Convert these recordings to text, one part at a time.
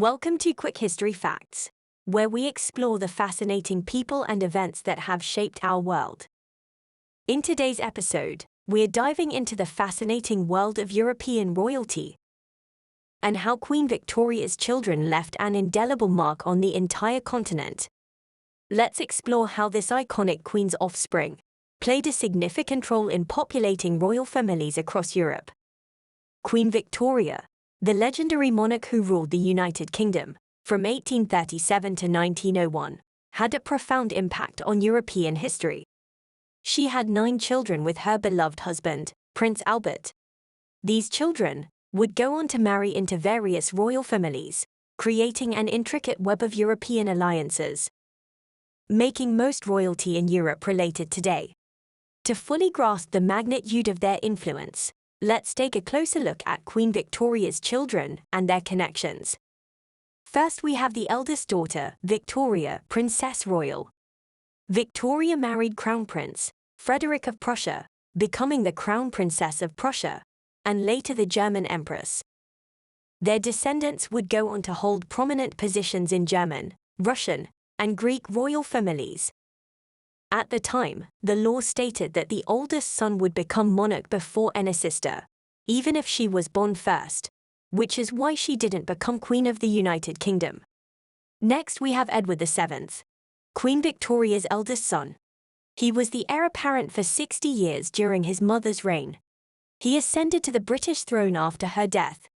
Welcome to Quick History Facts, where we explore the fascinating people and events that have shaped our world. In today's episode, we're diving into the fascinating world of European royalty and how Queen Victoria's children left an indelible mark on the entire continent. Let's explore how this iconic queen's offspring played a significant role in populating royal families across Europe. Queen Victoria, the legendary monarch who ruled the United Kingdom from 1837 to 1901, had a profound impact on European history. She had 9 children with her beloved husband, Prince Albert. These children would go on to marry into various royal families, creating an intricate web of European alliances, making most royalty in Europe related today. To fully grasp the magnitude of their influence, let's take a closer look at Queen Victoria's children and their connections. First, we have the eldest daughter, Victoria, Princess Royal. Victoria married Crown Prince Frederick of Prussia, becoming the Crown Princess of Prussia, and later the German Empress. Their descendants would go on to hold prominent positions in German, Russian, and Greek royal families. At the time, the law stated that the oldest son would become monarch before any sister, even if she was born first, which is why she didn't become Queen of the United Kingdom. Next, we have Edward VII, Queen Victoria's eldest son. He was the heir apparent for 60 years during his mother's reign. He ascended to the British throne after her death.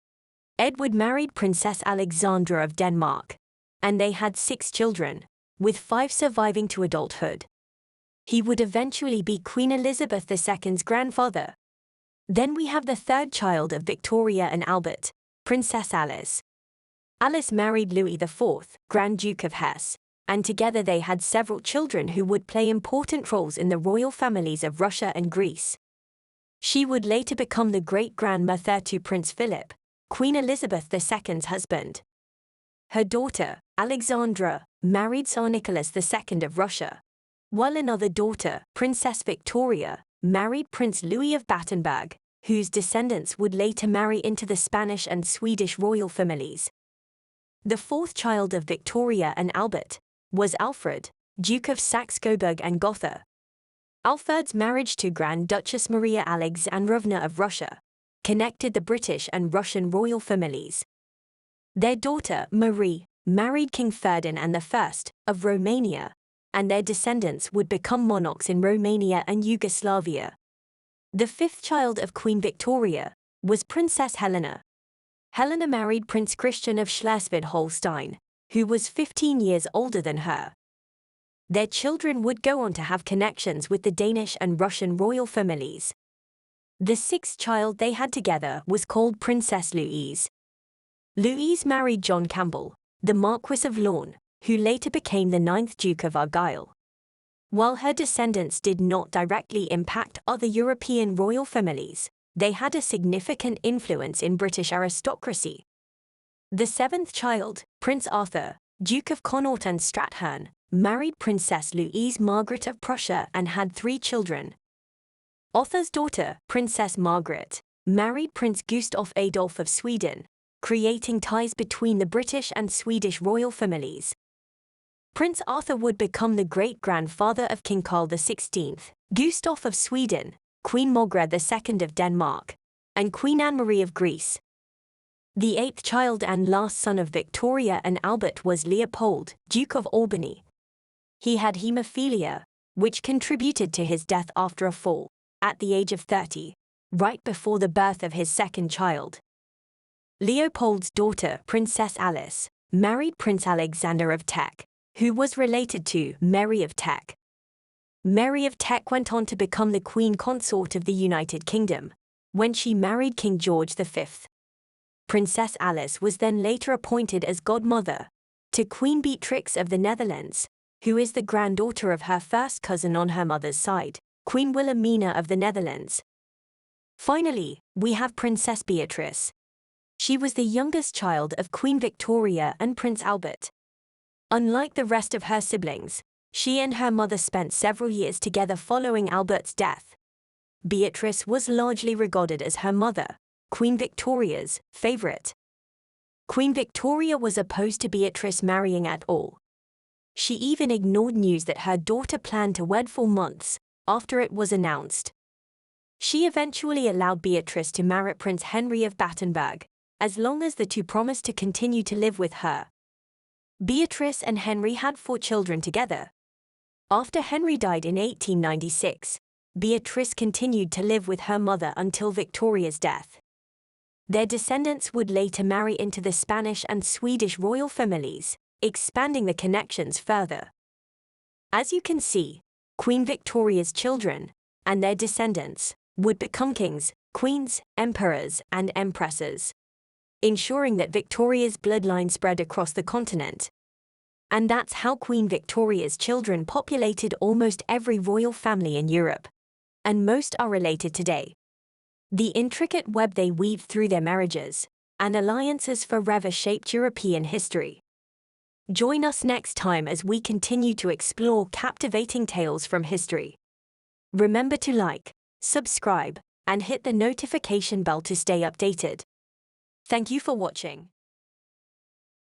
Edward married Princess Alexandra of Denmark, and they had 6 children, with 5 surviving to adulthood. He would eventually be Queen Elizabeth II's grandfather. Then we have the third child of Victoria and Albert, Princess Alice. Alice married Louis IV, Grand Duke of Hesse, and together they had several children who would play important roles in the royal families of Russia and Greece. She would later become the great-grandmother to Prince Philip, Queen Elizabeth II's husband. Her daughter, Alexandra, married Tsar Nicholas II of Russia, while another daughter, Princess Victoria, married Prince Louis of Battenberg, whose descendants would later marry into the Spanish and Swedish royal families. The fourth child of Victoria and Albert was Alfred, Duke of Saxe-Coburg and Gotha. Alfred's marriage to Grand Duchess Maria Alexandrovna of Russia connected the British and Russian royal families. Their daughter, Marie, married King Ferdinand I of Romania, and their descendants would become monarchs in Romania and Yugoslavia. The fifth child of Queen Victoria was Princess Helena. Helena married Prince Christian of Schleswig-Holstein, who was 15 years older than her. Their children would go on to have connections with the Danish and Russian royal families. The sixth child they had together was called Princess Louise. Louise married John Campbell, the Marquis of Lorne, who later became the 9th Duke of Argyll. While her descendants did not directly impact other European royal families, they had a significant influence in British aristocracy. The 7th child, Prince Arthur, Duke of Connaught and Strathearn, married Princess Louise Margaret of Prussia and had 3 children. Arthur's daughter, Princess Margaret, married Prince Gustav Adolf of Sweden, creating ties between the British and Swedish royal families. Prince Arthur would become the great-grandfather of King Carl XVI, Gustav of Sweden, Queen Margaret II of Denmark, and Queen Anne-Marie of Greece. The 8th child and last son of Victoria and Albert was Leopold, Duke of Albany. He had hemophilia, which contributed to his death after a fall, at the age of 30, right before the birth of his second child. Leopold's daughter, Princess Alice, married Prince Alexander of Teck, who was related to Mary of Teck. Mary of Teck went on to become the Queen Consort of the United Kingdom, when she married King George V. Princess Alice was then later appointed as godmother to Queen Beatrice of the Netherlands, who is the granddaughter of her first cousin on her mother's side, Queen Wilhelmina of the Netherlands. Finally, we have Princess Beatrice. She was the youngest child of Queen Victoria and Prince Albert. Unlike the rest of her siblings, she and her mother spent several years together following Albert's death. Beatrice was largely regarded as her mother, Queen Victoria's favorite. Queen Victoria was opposed to Beatrice marrying at all. She even ignored news that her daughter planned to wed for months after it was announced. She eventually allowed Beatrice to marry Prince Henry of Battenberg, as long as the two promised to continue to live with her. Beatrice and Henry had 4 children together. After Henry died in 1896, Beatrice continued to live with her mother until Victoria's death. Their descendants would later marry into the Spanish and Swedish royal families, expanding the connections further. As you can see, Queen Victoria's children, and their descendants, would become kings, queens, emperors, and empresses, ensuring that Victoria's bloodline spread across the continent. And that's how Queen Victoria's children populated almost every royal family in Europe. And most are related today. The intricate web they weaved through their marriages and alliances forever shaped European history. Join us next time as we continue to explore captivating tales from history. Remember to like, subscribe, and hit the notification bell to stay updated. Thank you for watching.